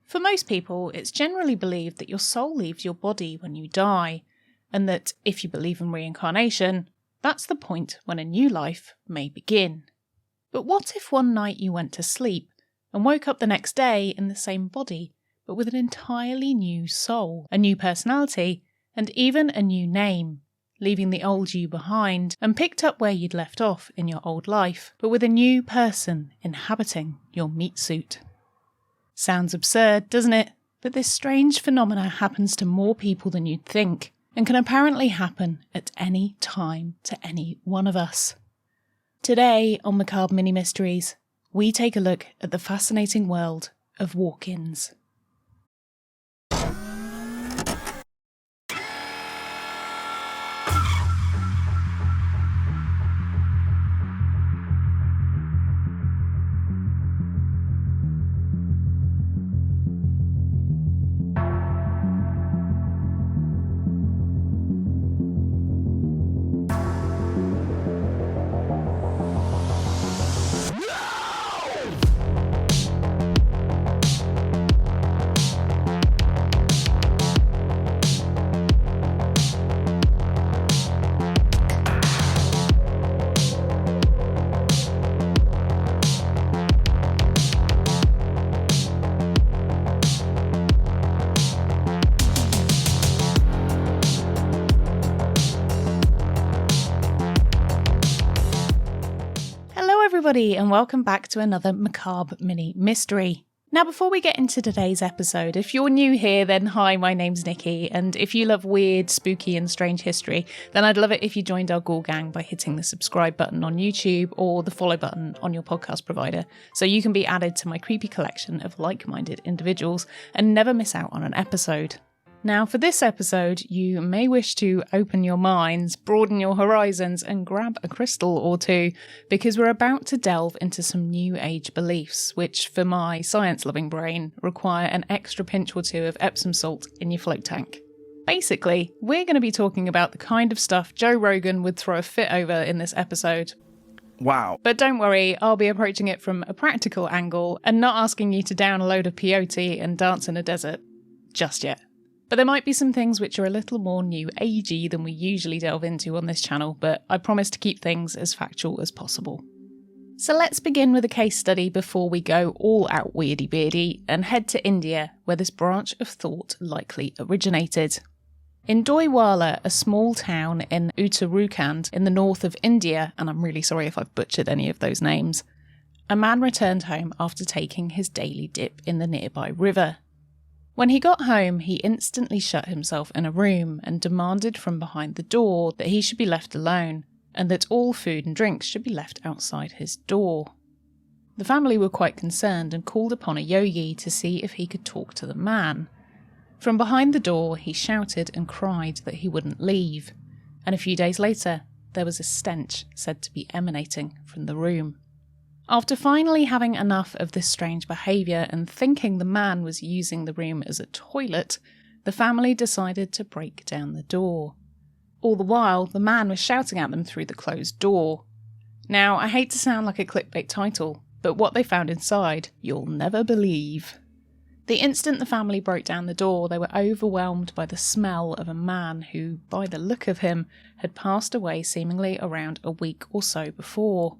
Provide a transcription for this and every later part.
For most people, it's generally believed that your soul leaves your body when you die, and that if you believe in reincarnation, that's the point when a new life may begin. But what if one night you went to sleep and woke up the next day in the same body, but with an entirely new soul, a new personality, and even a new name, leaving the old you behind and picked up where you'd left off in your old life, but with a new person inhabiting your meat suit? Sounds absurd, doesn't it? But this strange phenomena happens to more people than you'd think, and can apparently happen at any time to any one of us. Today on Macabre Mini Mysteries, we take a look at the fascinating world of walk-ins. Everybody, and welcome back to another Macabre Mini Mystery. Now, before we get into today's episode, if you're new here, then hi, my name's Nikki, and if you love weird, spooky and strange history, then I'd love it if you joined our Ghoul Gang by hitting the subscribe button on YouTube or the follow button on your podcast provider, so you can be added to my creepy collection of like-minded individuals and never miss out on an episode. Now, for this episode, you may wish to open your minds, broaden your horizons, and grab a crystal or two, because we're about to delve into some New Age beliefs, which, for my science-loving brain, require an extra pinch or two of Epsom salt in your float tank. Basically, we're going to be talking about the kind of stuff Joe Rogan would throw a fit over in this episode. Wow. But don't worry, I'll be approaching it from a practical angle and not asking you to down a load of peyote and dance in a desert just yet. But there might be some things which are a little more new agey than we usually delve into on this channel, but I promise to keep things as factual as possible. So let's begin with a case study before we go all out weirdy beardy and head to India, where this branch of thought likely originated. In Doiwala, a small town in Uttarakhand in the north of India, and I'm really sorry if I've butchered any of those names, a man returned home after taking his daily dip in the nearby river. When he got home, he instantly shut himself in a room and demanded from behind the door that he should be left alone, and that all food and drinks should be left outside his door. The family were quite concerned and called upon a yogi to see if he could talk to the man. From behind the door, he shouted and cried that he wouldn't leave, and a few days later, there was a stench said to be emanating from the room. After finally having enough of this strange behaviour and thinking the man was using the room as a toilet, the family decided to break down the door. All the while, the man was shouting at them through the closed door. Now, I hate to sound like a clickbait title, but what they found inside, you'll never believe. The instant the family broke down the door, they were overwhelmed by the smell of a man who, by the look of him, had passed away seemingly around a week or so before.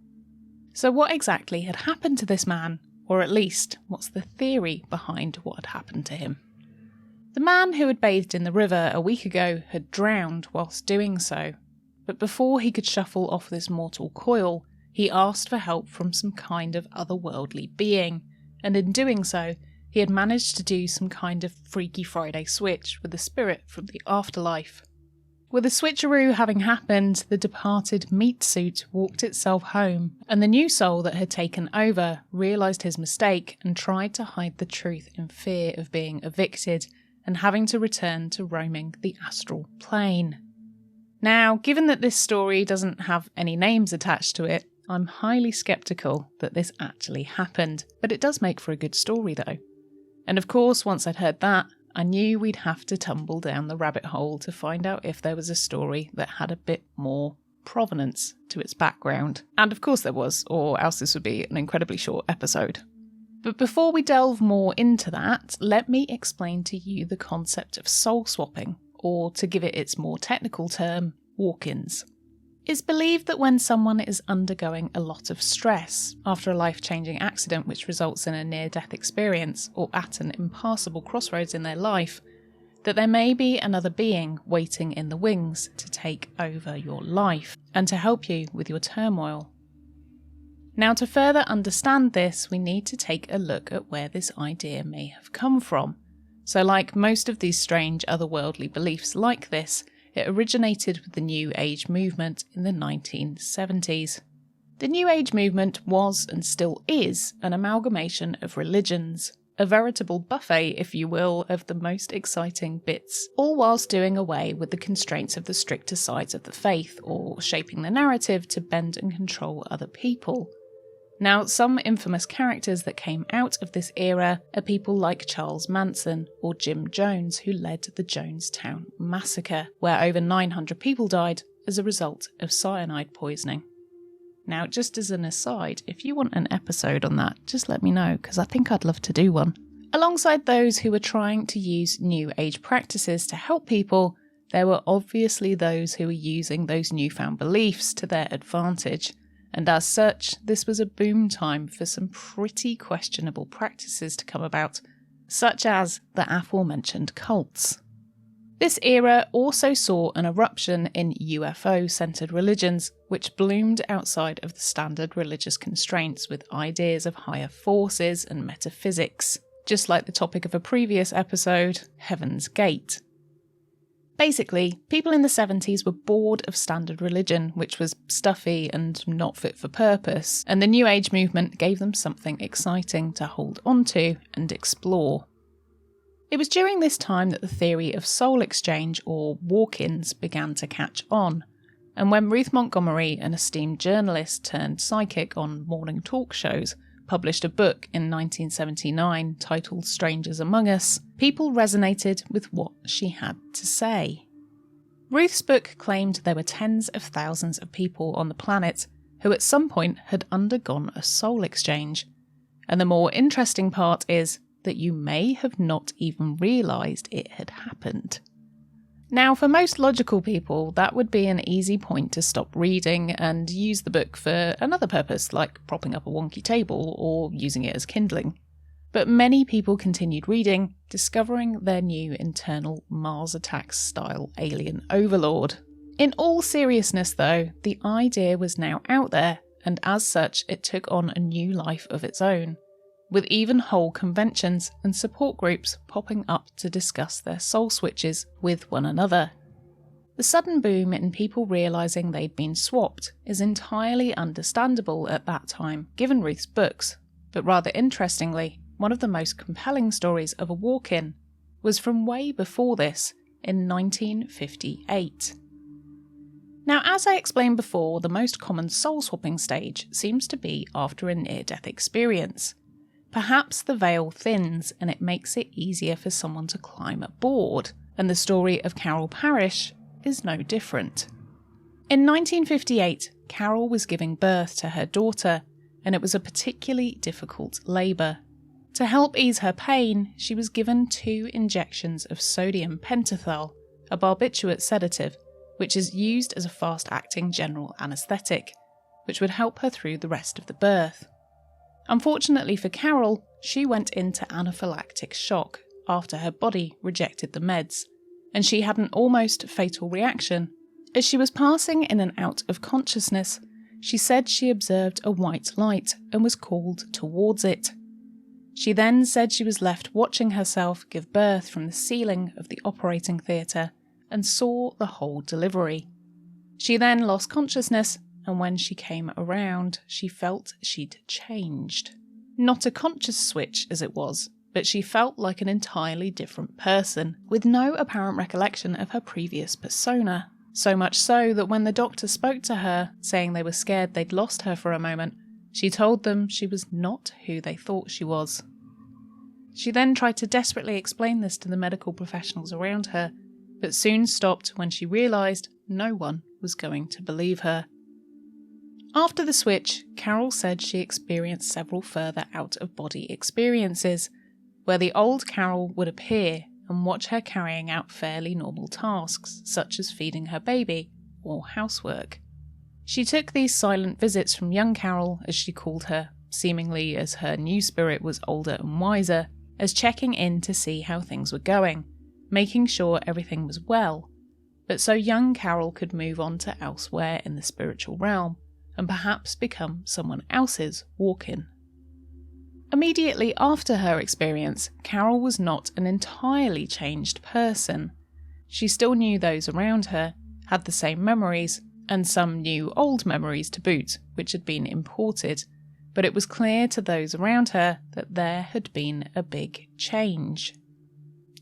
So what exactly had happened to this man? Or at least, what's the theory behind what had happened to him? The man who had bathed in the river a week ago had drowned whilst doing so. But before he could shuffle off this mortal coil, he asked for help from some kind of otherworldly being, and in doing so, he had managed to do some kind of Freaky Friday switch with a spirit from the afterlife. With the switcheroo having happened, the departed meat suit walked itself home, and the new soul that had taken over realised his mistake and tried to hide the truth in fear of being evicted and having to return to roaming the astral plane. Now, given that this story doesn't have any names attached to it, I'm highly sceptical that this actually happened, but it does make for a good story though. And of course, once I'd heard that, I knew we'd have to tumble down the rabbit hole to find out if there was a story that had a bit more provenance to its background. And of course there was, or else this would be an incredibly short episode. But before we delve more into that, let me explain to you the concept of soul swapping, or to give it its more technical term, walk-ins. It's believed that when someone is undergoing a lot of stress after a life-changing accident which results in a near-death experience or at an impassable crossroads in their life, that there may be another being waiting in the wings to take over your life and to help you with your turmoil. Now, to further understand this, we need to take a look at where this idea may have come from. So like most of these strange otherworldly beliefs like this, it originated with the New Age movement in the 1970s. The New Age movement was, and still is, an amalgamation of religions, a veritable buffet, if you will, of the most exciting bits, all whilst doing away with the constraints of the stricter sides of the faith, or shaping the narrative to bend and control other people. Now, some infamous characters that came out of this era are people like Charles Manson or Jim Jones, who led the Jonestown Massacre, where over 900 people died as a result of cyanide poisoning. Now, just as an aside, if you want an episode on that, just let me know, because I think I'd love to do one. Alongside those who were trying to use New Age practices to help people, there were obviously those who were using those newfound beliefs to their advantage. And as such, this was a boom time for some pretty questionable practices to come about, such as the aforementioned cults. This era also saw an eruption in UFO-centred religions, which bloomed outside of the standard religious constraints with ideas of higher forces and metaphysics, just like the topic of a previous episode, Heaven's Gate. Basically, people in the 70s were bored of standard religion, which was stuffy and not fit for purpose, and the New Age movement gave them something exciting to hold onto and explore. It was during this time that the theory of soul exchange, or walk-ins, began to catch on, and when Ruth Montgomery, an esteemed journalist turned psychic on morning talk shows, published a book in 1979 titled Strangers Among Us, people resonated with what she had to say. Ruth's book claimed there were tens of thousands of people on the planet who at some point had undergone a soul exchange, and the more interesting part is that you may have not even realised it had happened. Now, for most logical people, that would be an easy point to stop reading and use the book for another purpose, like propping up a wonky table or using it as kindling. But many people continued reading, discovering their new internal Mars Attacks style alien overlord. In all seriousness though, the idea was now out there, and as such it took on a new life of its own, with even whole conventions and support groups popping up to discuss their soul switches with one another. The sudden boom in people realising they'd been swapped is entirely understandable at that time, given Ruth's books, but rather interestingly, one of the most compelling stories of a walk-in was from way before this, in 1958. Now, as I explained before, the most common soul-swapping stage seems to be after a near-death experience. Perhaps the veil thins and it makes it easier for someone to climb aboard, and the story of Carol Parrish is no different. In 1958, Carol was giving birth to her daughter, and it was a particularly difficult labour. To help ease her pain, she was given 2 injections of sodium pentothal, a barbiturate sedative, which is used as a fast-acting general anaesthetic, which would help her through the rest of the birth. Unfortunately for Carol, she went into anaphylactic shock after her body rejected the meds, and she had an almost fatal reaction. As she was passing in and out of consciousness, she said she observed a white light and was called towards it. She then said she was left watching herself give birth from the ceiling of the operating theatre and saw the whole delivery. She then lost consciousness, and when she came around, she felt she'd changed. Not a conscious switch as it was, but she felt like an entirely different person, with no apparent recollection of her previous persona. So much so that when the doctor spoke to her, saying they were scared they'd lost her for a moment, she told them she was not who they thought she was. She then tried to desperately explain this to the medical professionals around her, but soon stopped when she realised no one was going to believe her. After the switch, Carol said she experienced several further out-of-body experiences, where the old Carol would appear and watch her carrying out fairly normal tasks, such as feeding her baby or housework. She took these silent visits from young Carol, as she called her, seemingly as her new spirit was older and wiser, as checking in to see how things were going, making sure everything was well, but so young Carol could move on to elsewhere in the spiritual realm, and perhaps become someone else's walk-in. Immediately after her experience, Carol was not an entirely changed person. She still knew those around her, had the same memories, and some new old memories to boot, which had been imported, but it was clear to those around her that there had been a big change.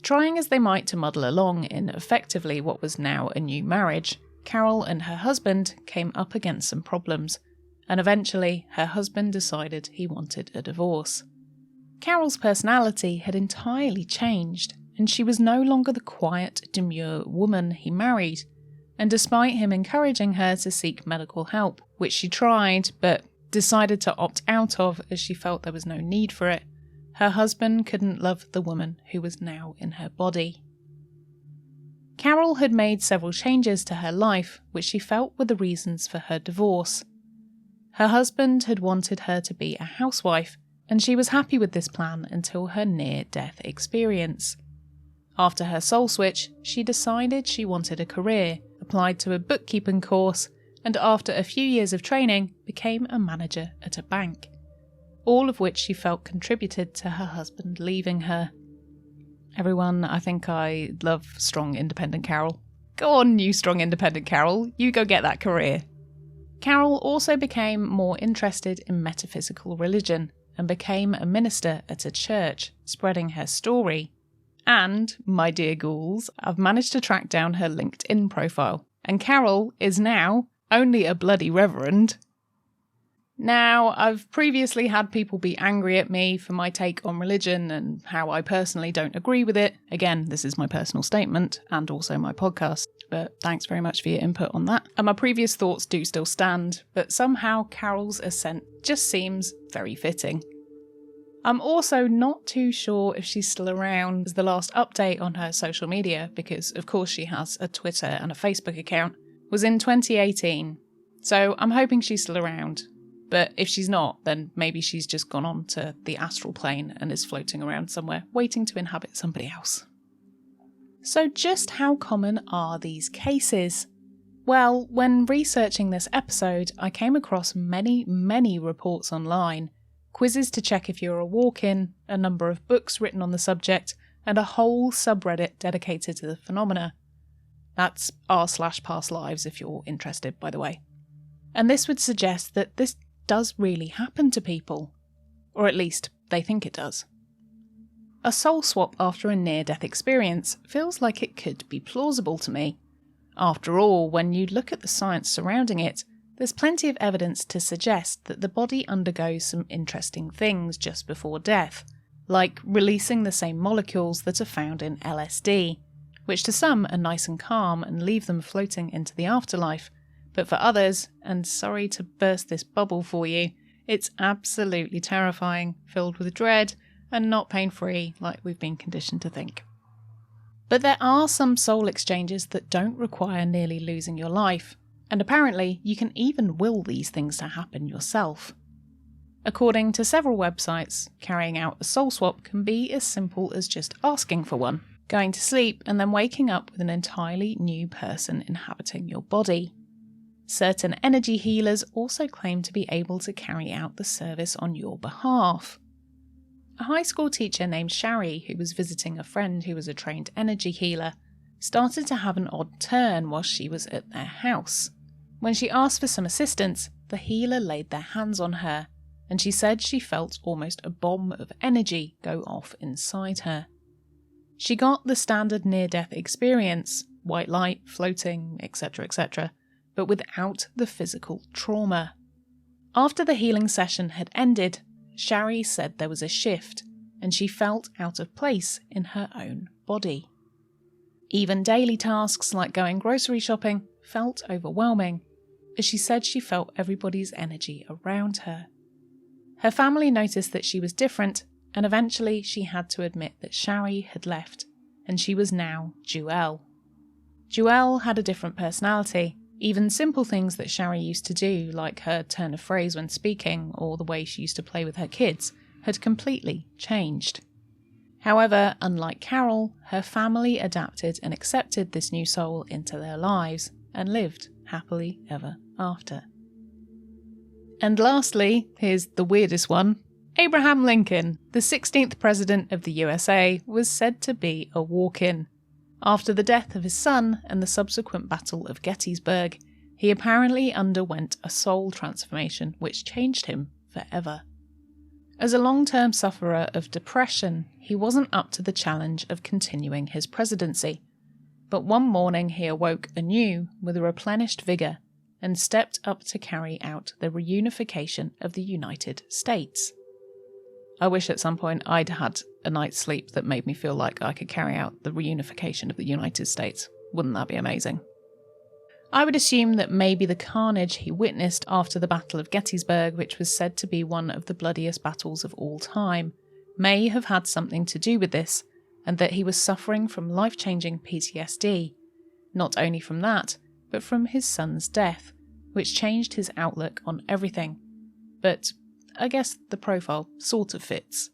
Trying as they might to muddle along in effectively what was now a new marriage, Carol and her husband came up against some problems, and eventually her husband decided he wanted a divorce. Carol's personality had entirely changed, and she was no longer the quiet, demure woman he married, and despite him encouraging her to seek medical help, which she tried but decided to opt out of as she felt there was no need for it, her husband couldn't love the woman who was now in her body. Carol had made several changes to her life, which she felt were the reasons for her divorce. Her husband had wanted her to be a housewife, and she was happy with this plan until her near-death experience. After her soul switch, she decided she wanted a career, applied to a bookkeeping course, and after a few years of training, became a manager at a bank, all of which she felt contributed to her husband leaving her. Everyone, I think I love strong independent Carol. Go on, you strong independent Carol, you go get that career. Carol also became more interested in metaphysical religion and became a minister at a church, spreading her story. And, my dear ghouls, I've managed to track down her LinkedIn profile, and Carol is now only a bloody reverend. Now, I've previously had people be angry at me for my take on religion and how I personally don't agree with it. Again, this is my personal statement and also my podcast, but thanks very much for your input on that. And my previous thoughts do still stand, but somehow Carol's ascent just seems very fitting. I'm also not too sure if she's still around as the last update on her social media, because of course she has a Twitter and a Facebook account, was in 2018. So I'm hoping she's still around. But if she's not, then maybe she's just gone on to the astral plane and is floating around somewhere, waiting to inhabit somebody else. So just how common are these cases? Well, when researching this episode, I came across many reports online, quizzes to check if you're a walk-in, a number of books written on the subject, and a whole subreddit dedicated to the phenomena. That's r/past lives if you're interested, by the way. And this would suggest that this does really happen to people, or at least they think it does. A soul swap after a near-death experience feels like it could be plausible to me. After all, when you look at the science surrounding it, there's plenty of evidence to suggest that the body undergoes some interesting things just before death, like releasing the same molecules that are found in LSD, which to some are nice and calm and leave them floating into the afterlife, but for others, and sorry to burst this bubble for you, it's absolutely terrifying, filled with dread, and not pain-free like we've been conditioned to think. But there are some soul exchanges that don't require nearly losing your life, and apparently you can even will these things to happen yourself. According to several websites, carrying out a soul swap can be as simple as just asking for one, going to sleep and then waking up with an entirely new person inhabiting your body. Certain energy healers also claim to be able to carry out the service on your behalf. A high school teacher named Shari, who was visiting a friend who was a trained energy healer, started to have an odd turn while she was at their house. When she asked for some assistance, the healer laid their hands on her, and she said she felt almost a bomb of energy go off inside her. She got the standard near-death experience, white light, floating, etc., but without the physical trauma. After the healing session had ended, Shari said there was a shift, and she felt out of place in her own body. Even daily tasks like going grocery shopping felt overwhelming, as she said she felt everybody's energy around her. Her family noticed that she was different, and eventually she had to admit that Shari had left, and she was now Jewel. Jewel had a different personality. Even simple things that Shari used to do, like her turn of phrase when speaking or the way she used to play with her kids, had completely changed. However, unlike Carol, her family adapted and accepted this new soul into their lives and lived happily ever after. And lastly, here's the weirdest one. Abraham Lincoln, the 16th President of the USA, was said to be a walk-in. After the death of his son and the subsequent Battle of Gettysburg, he apparently underwent a soul transformation which changed him forever. As a long-term sufferer of depression, he wasn't up to the challenge of continuing his presidency. But one morning he awoke anew with a replenished vigour and stepped up to carry out the reunification of the United States. I wish at some point I'd had a night's sleep that made me feel like I could carry out the reunification of the United States. Wouldn't that be amazing? I would assume that maybe the carnage he witnessed after the Battle of Gettysburg, which was said to be one of the bloodiest battles of all time, may have had something to do with this, and that he was suffering from life-changing PTSD, not only from that, but from his son's death, which changed his outlook on everything. But I guess the profile sort of fits.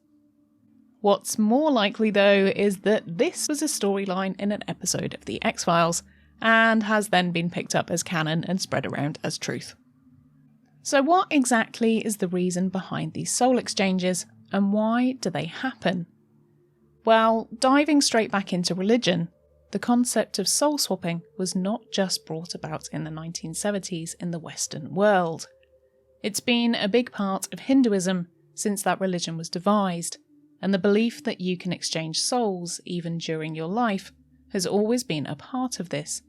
What's more likely, though, is that this was a storyline in an episode of The X-Files, and has then been picked up as canon and spread around as truth. So what exactly is the reason behind these soul exchanges, and why do they happen? Well, diving straight back into religion, the concept of soul swapping was not just brought about in the 1970s in the Western world. It's been a big part of Hinduism since that religion was devised, and the belief that you can exchange souls even during your life has always been a part of this.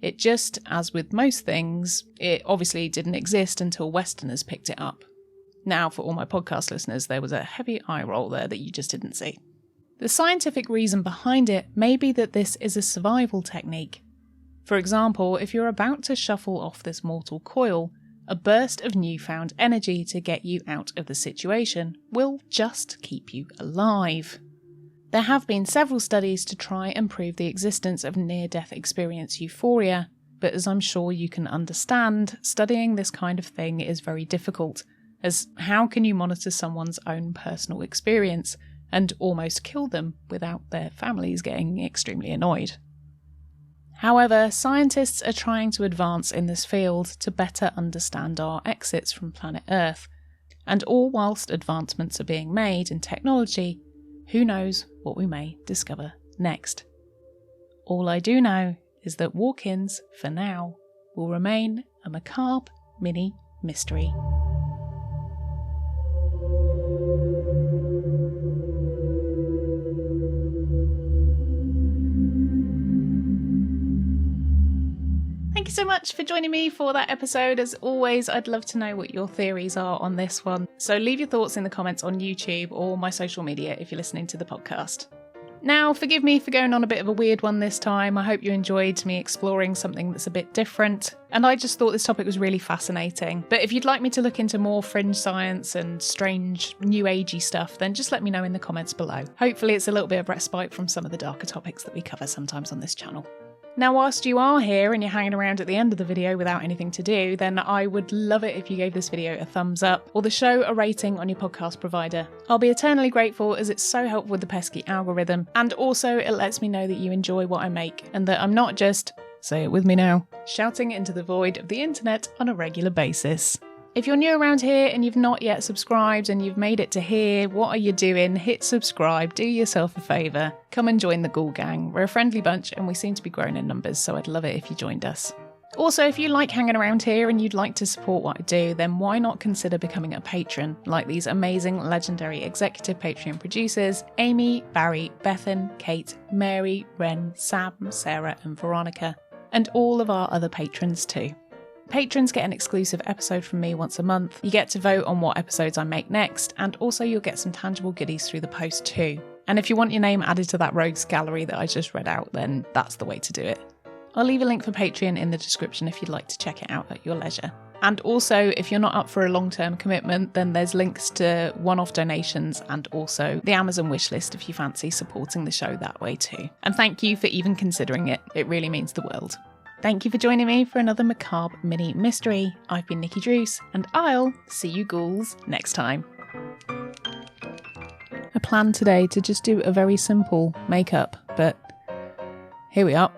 It just, as with most things, it obviously didn't exist until Westerners picked it up. Now, for all my podcast listeners, there was a heavy eye roll there that you just didn't see. The scientific reason behind it may be that this is a survival technique. For example, if you're about to shuffle off this mortal coil, a burst of newfound energy to get you out of the situation will just keep you alive. There have been several studies to try and prove the existence of near-death experience euphoria, but as I'm sure you can understand, studying this kind of thing is very difficult, as how can you monitor someone's own personal experience and almost kill them without their families getting extremely annoyed? However, scientists are trying to advance in this field to better understand our exits from planet Earth, and all whilst advancements are being made in technology, who knows what we may discover next. All I do know is that walk-ins, for now, will remain a macabre mini mystery. Thank you so much for joining me for that episode. As always, I'd love to know what your theories are on this one. So leave your thoughts in the comments on YouTube or my social media if you're listening to the podcast. Now, forgive me for going on a bit of a weird one this time. I hope you enjoyed me exploring something that's a bit different. And I just thought this topic was really fascinating. But if you'd like me to look into more fringe science and strange new agey stuff, then just let me know in the comments below. Hopefully it's a little bit of respite from some of the darker topics that we cover sometimes on this channel. Now, whilst you are here and you're hanging around at the end of the video without anything to do, then I would love it if you gave this video a thumbs up or the show a rating on your podcast provider. I'll be eternally grateful, as it's so helpful with the pesky algorithm, and also it lets me know that you enjoy what I make and that I'm not just, say it with me now, shouting into the void of the internet on a regular basis. If you're new around here and you've not yet subscribed and you've made it to here, what are you doing? Hit subscribe, do yourself a favour. Come and join the Ghoul Gang. We're a friendly bunch and we seem to be growing in numbers, so I'd love it if you joined us. Also, if you like hanging around here and you'd like to support what I do, then why not consider becoming a patron, like these amazing legendary executive Patreon producers, Amy, Barry, Bethan, Kate, Mary, Ren, Sam, Sarah and Veronica, and all of our other patrons too. Patrons get an exclusive episode from me once a month, you get to vote on what episodes I make next, and also you'll get some tangible goodies through the post too. And if you want your name added to that rogues gallery that I just read out, then that's the way to do it. I'll leave a link for Patreon in the description if you'd like to check it out at your leisure. And also, if you're not up for a long-term commitment, then there's links to one-off donations and also the Amazon wishlist if you fancy supporting the show that way too. And thank you for even considering it. It really means the world. Thank you for joining me for another Macabre Mini Mystery. I've been Nikki Druce, and I'll see you ghouls next time. I planned today to just do a very simple makeup, but here we are.